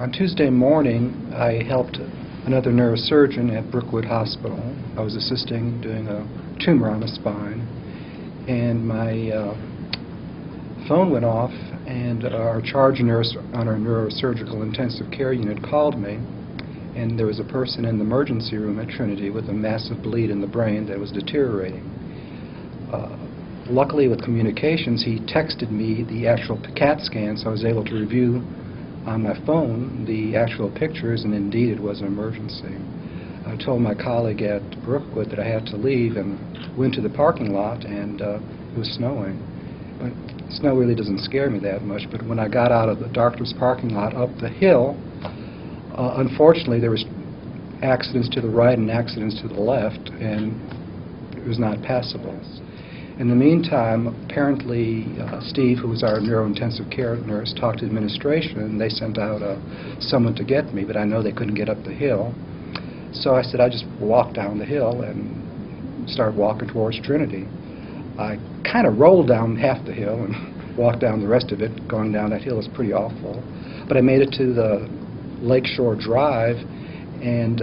On Tuesday morning, I helped another neurosurgeon at Brookwood Hospital. I was assisting doing a tumor on the spine, and my phone went off, and our charge nurse on our neurosurgical intensive care unit called me, and there was a person in the emergency room at Trinity with a massive bleed in the brain that was deteriorating. Luckily, with communications, he texted me the actual CAT scan, so I was able to review on my phone the actual pictures, and indeed it was an emergency. I told my colleague at Brookwood that I had to leave and went to the parking lot, and it was snowing. But snow really doesn't scare me that much, but when I got out of the doctor's parking lot up the hill, unfortunately there was accidents to the right and accidents to the left, and it was not passable. In the meantime, apparently Steve, who was our neurointensive care nurse, talked to administration, and they sent out someone to get me, but I know they couldn't get up the hill. So I said I just walked down the hill and started walking towards Trinity. I kind of rolled down half the hill and walked down the rest of it. Going down that hill is pretty awful. But I made it to the Lakeshore Drive, and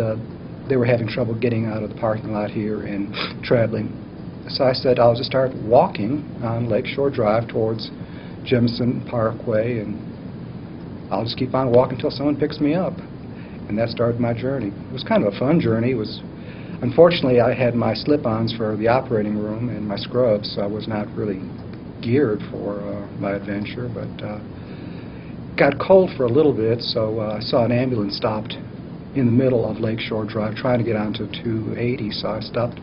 they were having trouble getting out of the parking lot here and traveling. So I said I'll just start walking on Lakeshore Drive towards Jemison Parkway, and I'll just keep on walking until someone picks me up. And that started my journey. It was kind of a fun journey. It was, unfortunately, I had my slip-ons for the operating room and my scrubs, so I was not really geared for my adventure. But got cold for a little bit, so I saw an ambulance stopped in the middle of Lakeshore Drive trying to get onto 280, so I stopped.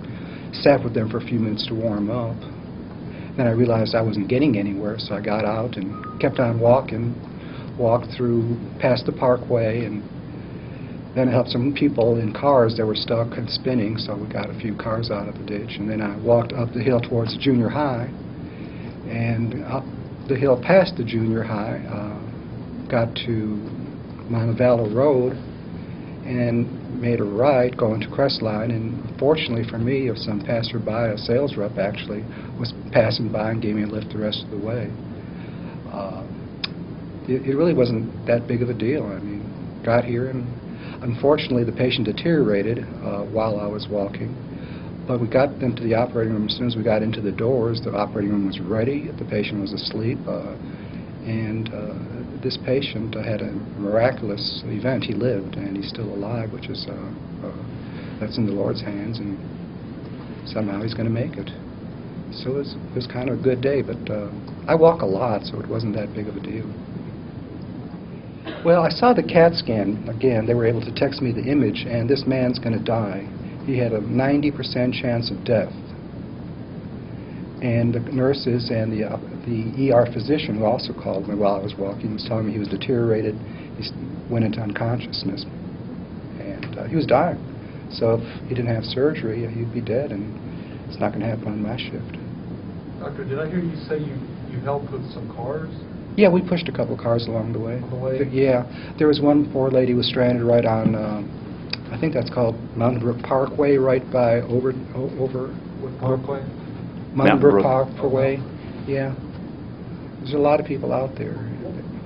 Sat with them for a few minutes to warm up. Then I realized I wasn't getting anywhere, so I got out and kept on walking, walked through past the parkway, and then I helped some people in cars that were stuck and spinning, so we got a few cars out of the ditch. And then I walked up the hill towards the junior high, and up the hill past the junior high, got to Montevallo Road, and made a right going to Crestline, and fortunately for me, some passerby, a sales rep actually, was passing by and gave me a lift the rest of the way. It really wasn't that big of a deal. I mean, got here, and unfortunately the patient deteriorated while I was walking, but we got into the operating room. As soon as we got into the doors, the operating room was ready, the patient was asleep, and this patient had a miraculous event. He lived, and he's still alive, which is that's in the Lord's hands, and somehow he's going to make it. So it was kind of a good day, but I walk a lot, so it wasn't that big of a deal. Well, I saw the CAT scan. Again, they were able to text me the image, and this man's going to die. He had a 90% chance of death. And the nurses and the ER physician who also called me while I was walking was telling me he was deteriorated. He went into unconsciousness, and he was dying. So if he didn't have surgery, he'd be dead, and it's not going to happen on my shift. Doctor, did I hear you say you helped with some cars? Yeah, we pushed a couple of cars along the way. On the way? Yeah, there was one poor lady who was stranded right on, I think that's called Mountain Brook Parkway, right by over. What parkway? Mountain Brook Parkway. Yeah. There's a lot of people out there.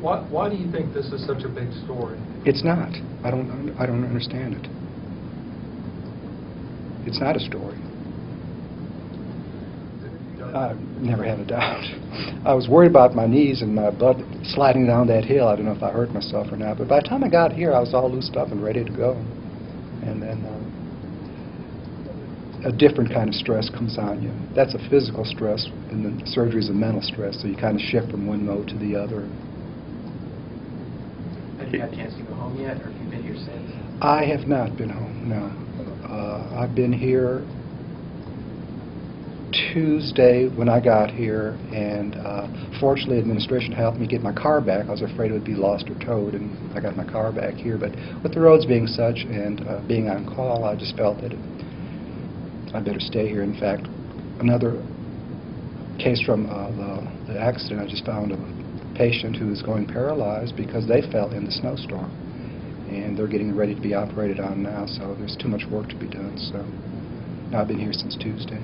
Why do you think this is such a big story? It's not. I don't understand it. It's not a story. I never had a doubt. I was worried about my knees and my blood sliding down that hill. I don't know if I hurt myself or not, but by the time I got here, I was all loosed up and ready to go. And then a different kind of stress comes on you. That's a physical stress, and the surgery is a mental stress, so you kind of shift from one mode to the other. Have you had a chance to go home yet, or have you been here since? I have not been home, no. I've been here Tuesday when I got here, and fortunately administration helped me get my car back. I was afraid it would be lost or towed, and I got my car back here. But with the roads being such and being on call, I just felt that I better stay here. In fact, another case from the accident, I just found a patient who is going paralyzed because they fell in the snowstorm, and they're getting ready to be operated on now, so there's too much work to be done. So now I've been here since Tuesday.